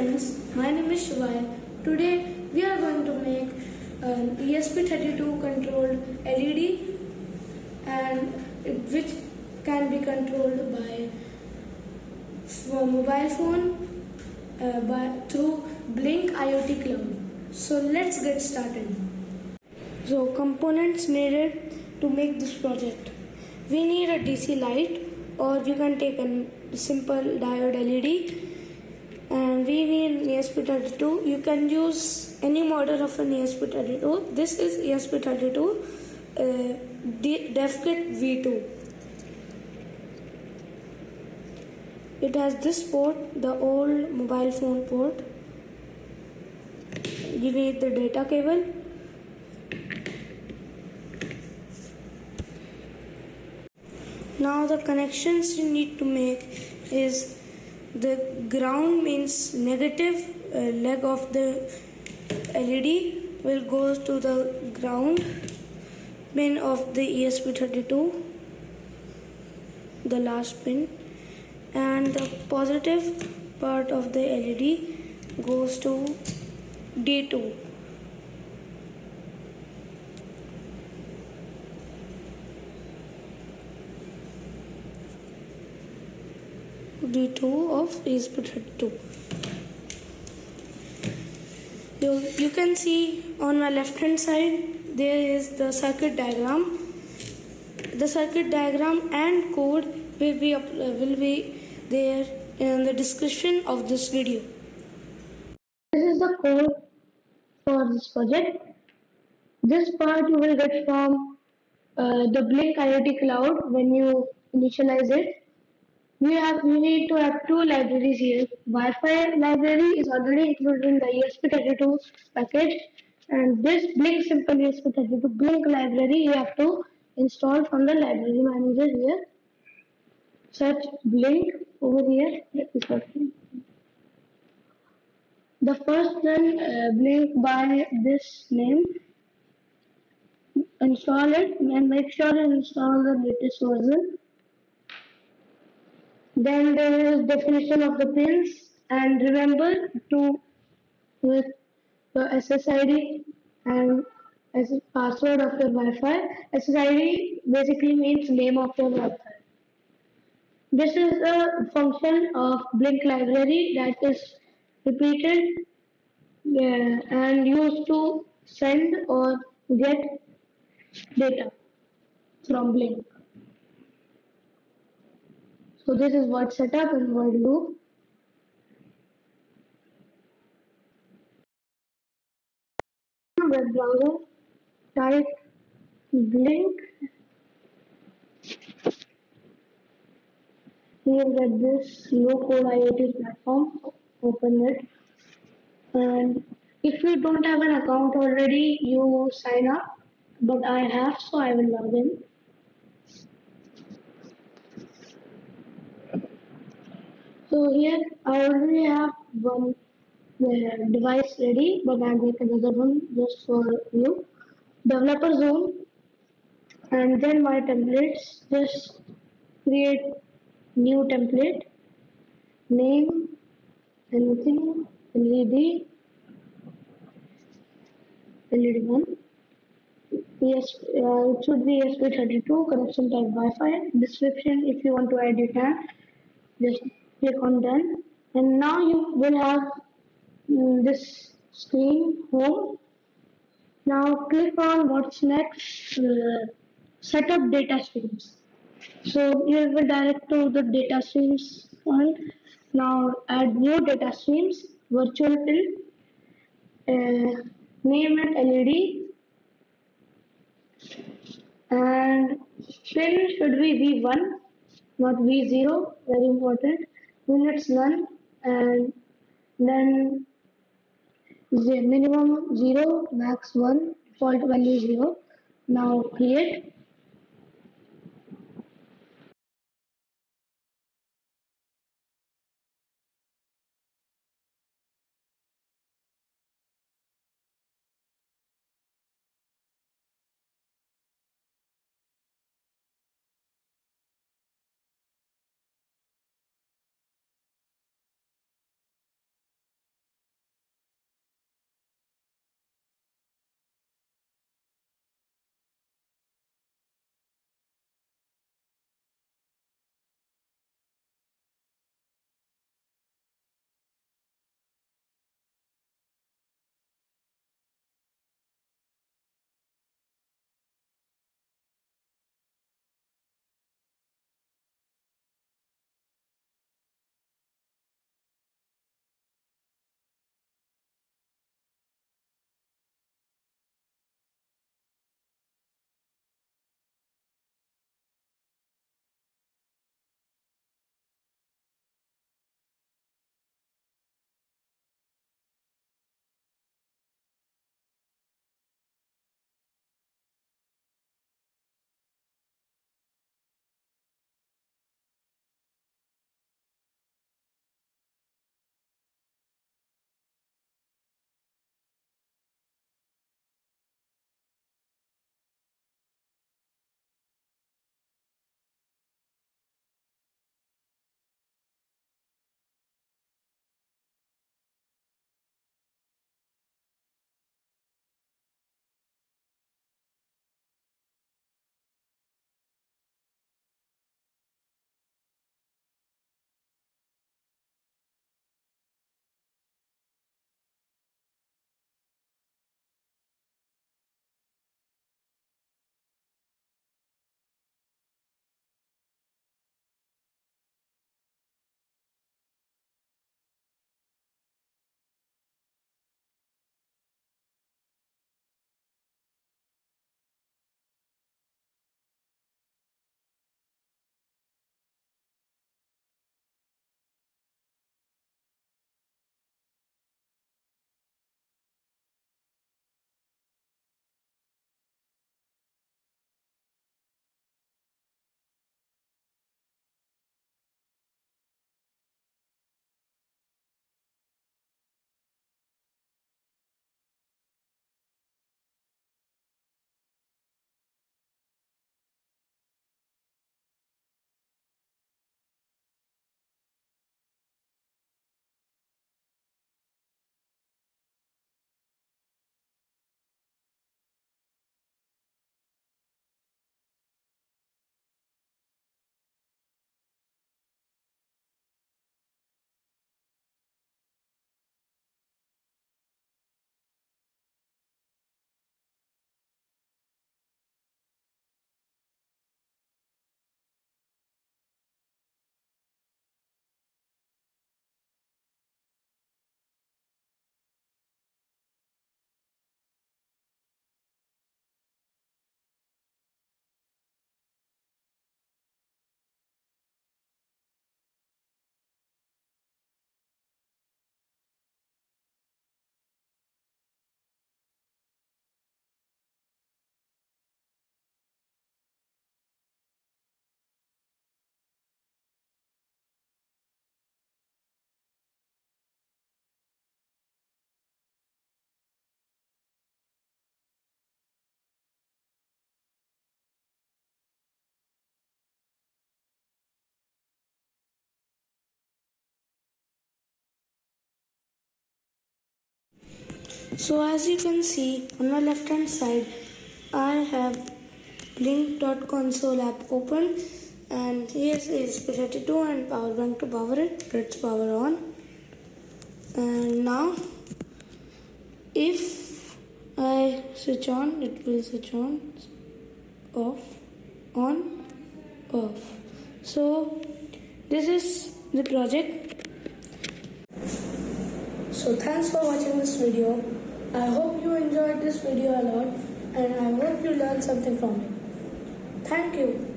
friends, my name is Shivay. Today we are going to make an ESP32 controlled LED and which can be controlled by mobile phone through Blynk IoT cloud. So let's get started. So components needed to make this project. We need a DC light, or you can take a simple diode LED. And we need an ESP32. You can use any model of an ESP32. This is ESP32 Devkit V2. It has this port, the old mobile phone port. You need the data cable. Now the connections you need to make is the ground means negative leg of the LED will go to the ground pin of the ESP32, the last pin, and the positive part of the LED goes to D2. D2 of ESP32. You can see on my left hand side there is the circuit diagram. The circuit diagram and code will be there in the description of this video. This is the code for this project. This part you will get from the Blynk IoT cloud when you initialize it. We need to have two libraries here. Wi-Fi library is already included in the ESP32 package, and this Blynk simple ESP32 Blynk library you have to install from the library manager here. Search Blynk over here. The first run Blynk by this name. Install it and make sure you install the latest version. Then there is definition of the pins, and remember to with the SSID and as password of your Wi-Fi. SSID basically means name of your Wi-Fi. This is a function of Blynk library that is repeated and used to send or get data from Blynk. So this is word setup and word loop. Web browser, type Blynk. Here get this low-code IoT platform. Open it, and if you don't have an account already, you sign up. But I have, so I will log in. So here I already have one device ready, but I'll make another one just for you. Developer zone, and then my templates. Just create new template, name, anything, LED 1. Yes, it should be ESP32, connection type Wi-Fi. Description, if you want to add, you can. Just click on done. And now you will have this screen, home. Now click on what's next, set up data streams. So you will direct to the data streams point. Now add new data streams, virtual pin, name it LED, and pin should be V1, not V0, very important. Units none, and then the minimum 0, max 1, default value 0. Now create. So as you can see on my left hand side, I have Blynk.console app open, and here's ESP32 and power bank to power it. Let's power on. And now if I switch on, it will switch on, off, on, off. So this is the project. So thanks for watching this video. I hope you enjoyed this video a lot, and I hope you learned something from it. Thank you.